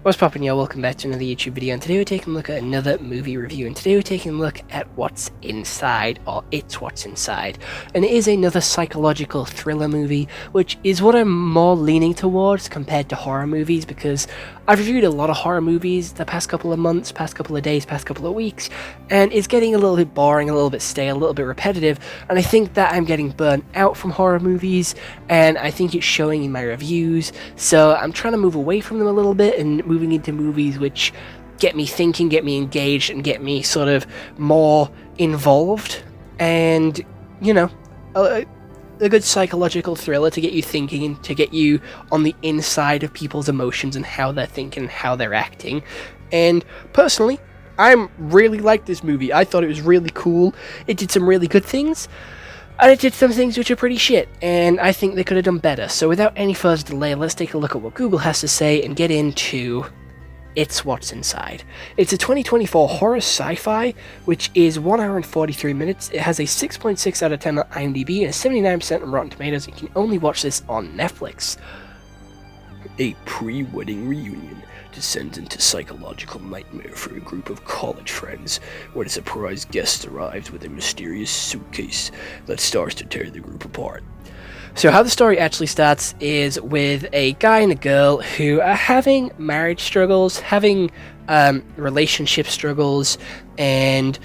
What's poppin', y'all? Welcome back to another YouTube video, and today we're taking a look at another movie review, and today we're taking a look at What's Inside, or It's What's Inside, and it is another psychological thriller movie, which is what I'm more leaning towards compared to horror movies, because I've reviewed a lot of horror movies the past couple of months, past couple of days, past couple of weeks, and it's getting a little bit boring, a little bit stale, a little bit repetitive, and I think that I'm getting burnt out from horror movies, and I think it's showing in my reviews, so I'm trying to move away from them a little bit, and moving into movies which get me thinking, get me engaged, and get me sort of more involved, and, you know, a good psychological thriller to get you thinking and to get you on the inside of people's emotions and how they're thinking and how they're acting. And personally, I really liked this movie. I thought it was really cool. It did some really good things, and it did some things which are pretty shit, and I think they could have done better. So without any further delay, let's take a look at what Google has to say and get into It's What's Inside. It's a 2024 horror sci-fi, which is 1 hour and 43 minutes. It has a 6.6 out of 10 on IMDb and a 79% on Rotten Tomatoes. You can only watch this on Netflix. A pre-wedding reunion descends into psychological nightmare for a group of college friends when a surprise guest arrives with a mysterious suitcase that starts to tear the group apart. So how the story actually starts is with a guy and a girl who are having marriage struggles, having relationship struggles, and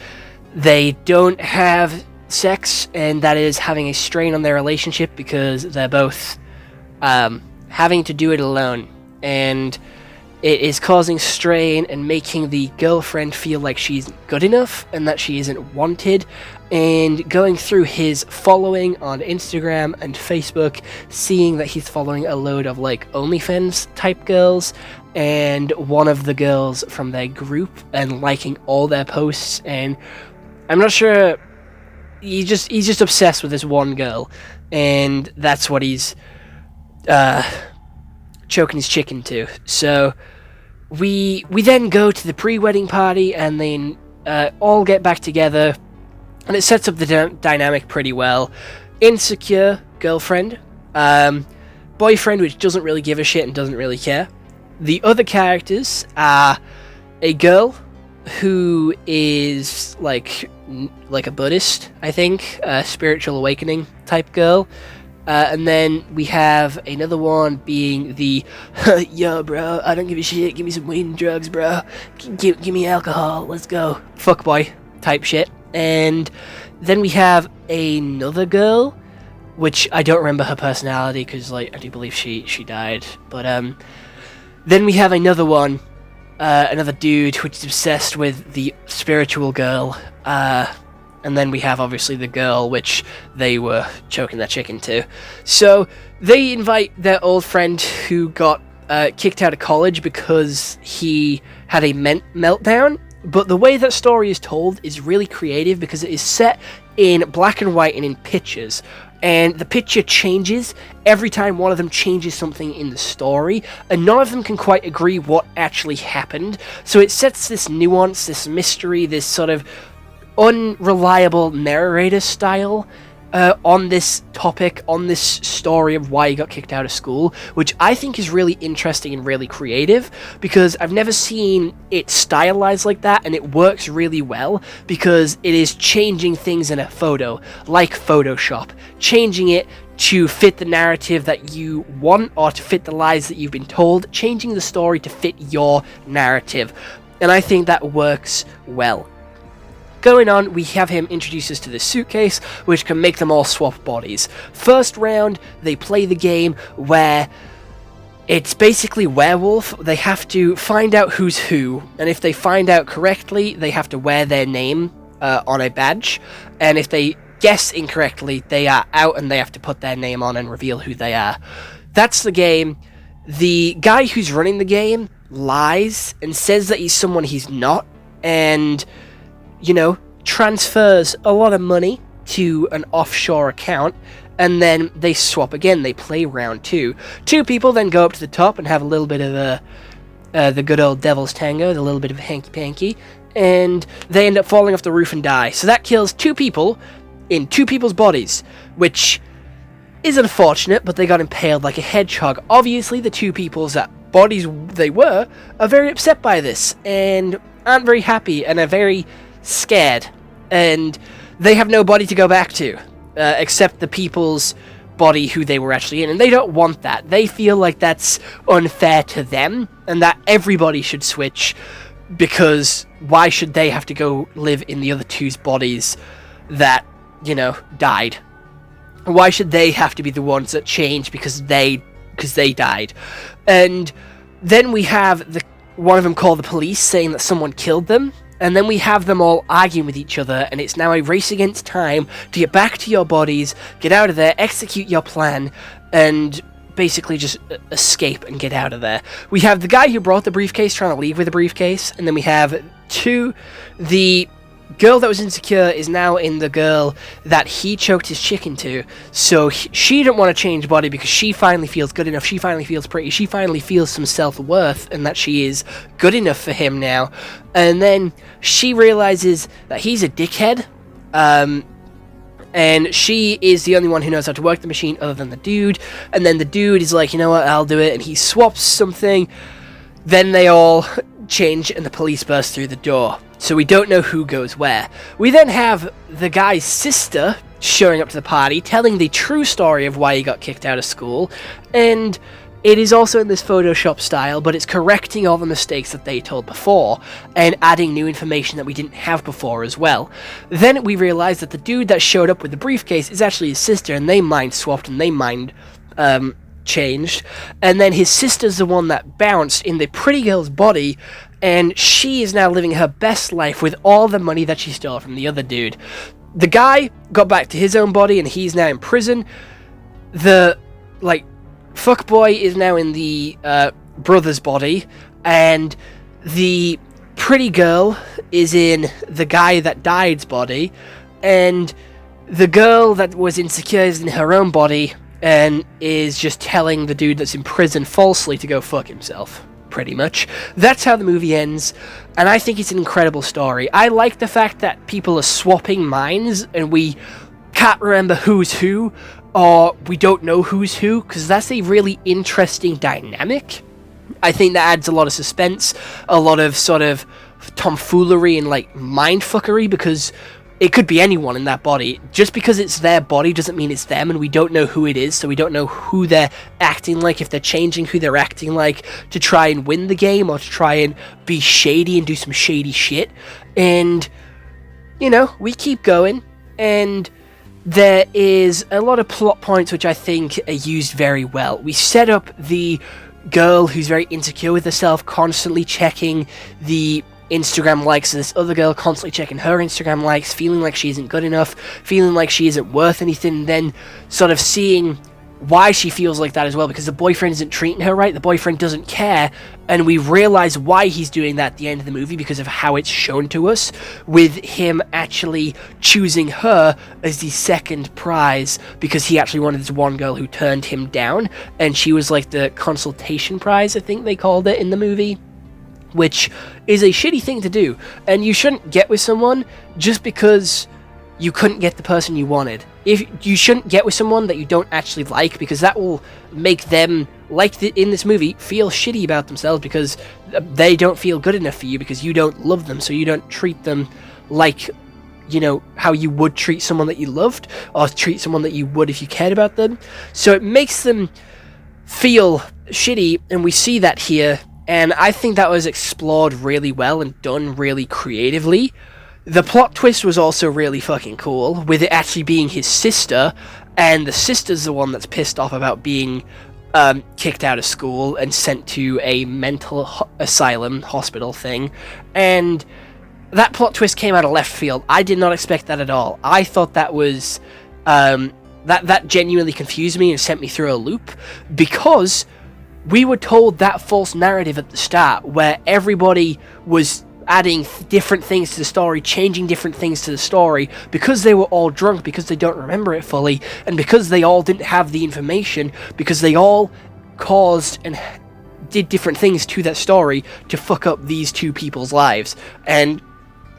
they don't have sex, and that is having a strain on their relationship because they're both having to do it alone, and it is causing strain and making the girlfriend feel like she's good enough and that she isn't wanted. And going through his following on Instagram and Facebook, seeing that he's following a load of like OnlyFans type girls and one of the girls from their group and liking all their posts, and I'm not sure, he's just obsessed with this one girl, and that's what he's choking his chicken to. So we then go to the pre-wedding party, and then all get back together, and it sets up the dynamic pretty well. Insecure girlfriend, boyfriend which doesn't really give a shit and doesn't really care. The other characters are a girl who is like a Buddhist, I think, a spiritual awakening type girl. And then we have another one being the, yo bro, I don't give a shit, give me some weed and drugs bro, give me alcohol, let's go, fuckboy type shit. And then we have another girl, which I don't remember her personality, because like I do believe she died, but then we have another one, another dude which is obsessed with the spiritual girl, and then we have obviously the girl which they were choking their chicken to. So they invite their old friend who got kicked out of college because he had a meltdown. But the way that story is told is really creative because it is set in black and white and in pictures. And the picture changes every time one of them changes something in the story, and none of them can quite agree what actually happened. So it sets this nuance, this mystery, this sort of unreliable narrator style on this topic, on this story of why he got kicked out of school, which I think is really interesting and really creative, because I've never seen it stylized like that, and it works really well because it is changing things in a photo, like Photoshop, changing it to fit the narrative that you want or to fit the lies that you've been told, changing the story to fit your narrative, and I think that works well. Going on, we have him introduce us to this suitcase, which can make them all swap bodies. First round, they play the game where it's basically werewolf. They have to find out who's who, and if they find out correctly, they have to wear their name on a badge, and if they guess incorrectly, they are out and they have to put their name on and reveal who they are. That's the game. The guy who's running the game lies and says that he's someone he's not, and you know, transfers a lot of money to an offshore account, and then they swap again. They play round two. Two people then go up to the top and have a little bit of the good old devil's tango, the little bit of hanky-panky, and they end up falling off the roof and die. So that kills two people in two people's bodies, which is unfortunate, but they got impaled like a hedgehog. Obviously, the two people that bodies they were, are very upset by this and aren't very happy and are very scared, and they have no body to go back to except the people's body who they were actually in, and they don't want that. They feel like that's unfair to them and that everybody should switch, because why should they have to go live in the other two's bodies that, you know, died? Why should they have to be the ones that change because they died? And then we have one of them call the police, saying that someone killed them, and then we have them all arguing with each other, and it's now a race against time to get back to your bodies, get out of there, execute your plan, and basically just escape and get out of there. We have the guy who brought the briefcase trying to leave with the briefcase, and then we have the girl that was insecure is now in the girl that he choked his chick into, so she didn't want to change body because she finally feels good enough, she finally feels pretty, she finally feels some self-worth and that she is good enough for him now. And then she realizes that he's a dickhead, and she is the only one who knows how to work the machine other than the dude, and then the dude is like, you know what, I'll do it, and he swaps something. Then they all change and the police burst through the door. So we don't know who goes where. We then have the guy's sister showing up to the party, telling the true story of why he got kicked out of school, and it is also in this Photoshop style, but it's correcting all the mistakes that they told before, and adding new information that we didn't have before as well. Then we realize that the dude that showed up with the briefcase is actually his sister, and they mind swapped and they mind changed, and then his sister's the one that bounced in the pretty girl's body, and she is now living her best life with all the money that she stole from the other dude. The guy got back to his own body and he's now in prison. The fuckboy is now in the brother's body, and the pretty girl is in the guy that died's body, and the girl that was insecure is in her own body and is just telling the dude that's in prison falsely to go fuck himself, pretty much. That's how the movie ends, and I think it's an incredible story. I like the fact that people are swapping minds and we can't remember who's who, or we don't know who's who, because that's a really interesting dynamic. I think that adds a lot of suspense, a lot of sort of tomfoolery and mindfuckery, because it could be anyone in that body. Just because it's their body doesn't mean it's them, and we don't know who it is, so we don't know who they're acting like, if they're changing who they're acting like to try and win the game, or to try and be shady and do some shady shit. And, we keep going, and there is a lot of plot points which I think are used very well. We set up the girl who's very insecure with herself, constantly checking the Instagram likes, and this other girl constantly checking her Instagram likes, feeling like she isn't good enough, feeling like she isn't worth anything, and then sort of seeing why she feels like that as well, because the boyfriend isn't treating her right, the boyfriend doesn't care, and we realize why he's doing that at the end of the movie because of how it's shown to us, with him actually choosing her as the second prize, because he actually wanted this one girl who turned him down, and she was like the consultation prize, I think they called it in the movie, which is a shitty thing to do, and you shouldn't get with someone just because you couldn't get the person you wanted. If you shouldn't get with someone that you don't actually like, because that will make them, in this movie, feel shitty about themselves because they don't feel good enough for you because you don't love them, so you don't treat them like, how you would treat someone that you loved, or treat someone that you would if you cared about them. So it makes them feel shitty, and we see that here, and I think that was explored really well and done really creatively. The plot twist was also really fucking cool, with it actually being his sister, and the sister's the one that's pissed off about being kicked out of school and sent to a mental asylum hospital thing, and that plot twist came out of left field. I did not expect that at all. I thought that was, that genuinely confused me and sent me through a loop, because we were told that false narrative at the start, where everybody was adding different things to the story, changing different things to the story, because they were all drunk, because they don't remember it fully, and because they all didn't have the information, because they all caused and did different things to that story to fuck up these two people's lives. And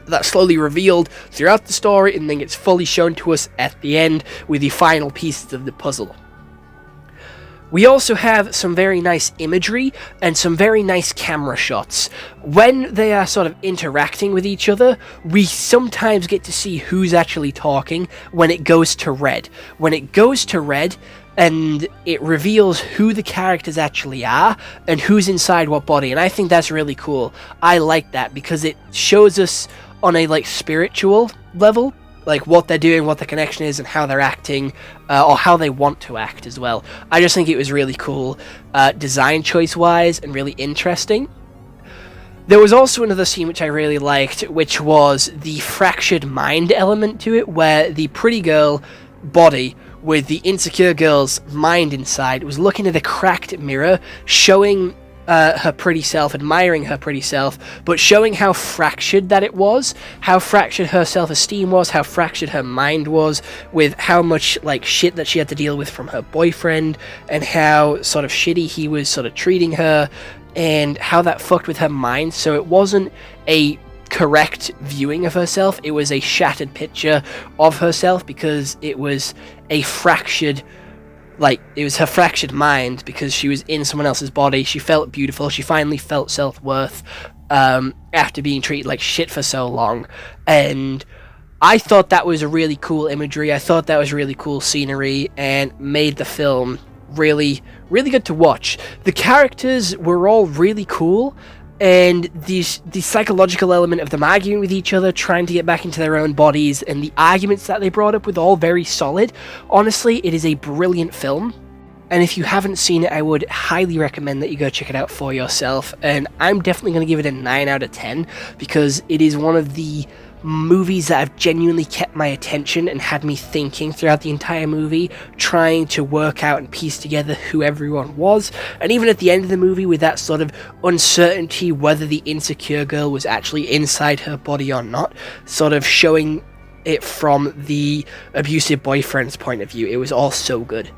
that slowly revealed throughout the story, and then gets fully shown to us at the end with the final pieces of the puzzle. We also have some very nice imagery and some very nice camera shots. When they are sort of interacting with each other, we sometimes get to see who's actually talking when it goes to red. When it goes to red, and it reveals who the characters actually are and who's inside what body, and I think that's really cool. I like that because it shows us on a like spiritual level, like what they're doing, what the connection is, and how they're acting, or how they want to act as well. I just think it was really cool, design choice wise, and really interesting. There was also another scene which I really liked, which was the fractured mind element to it, where the pretty girl body with the insecure girl's mind inside was looking at a cracked mirror, showing her pretty self, admiring her pretty self, but showing how fractured that it was, how fractured her self-esteem was, how fractured her mind was, with how much like shit that she had to deal with from her boyfriend, and how sort of shitty he was sort of treating her, and how that fucked with her mind. So it wasn't a correct viewing of herself, it was a shattered picture of herself, because it was a fractured, like, it was her fractured mind, because she was in someone else's body. She felt beautiful, she finally felt self-worth, after being treated like shit for so long, and I thought that was a really cool imagery, I thought that was really cool scenery, and made the film really, really good to watch. The characters were all really cool, and the psychological element of them arguing with each other, trying to get back into their own bodies, and the arguments that they brought up were all very solid. Honestly, it is a brilliant film, and if you haven't seen it, I would highly recommend that you go check it out for yourself, and I'm definitely going to give it a 9 out of 10, because it is one of the movies that have genuinely kept my attention and had me thinking throughout the entire movie, trying to work out and piece together who everyone was, and even at the end of the movie with that sort of uncertainty whether the insecure girl was actually inside her body or not, sort of showing it from the abusive boyfriend's point of view. It was all so good.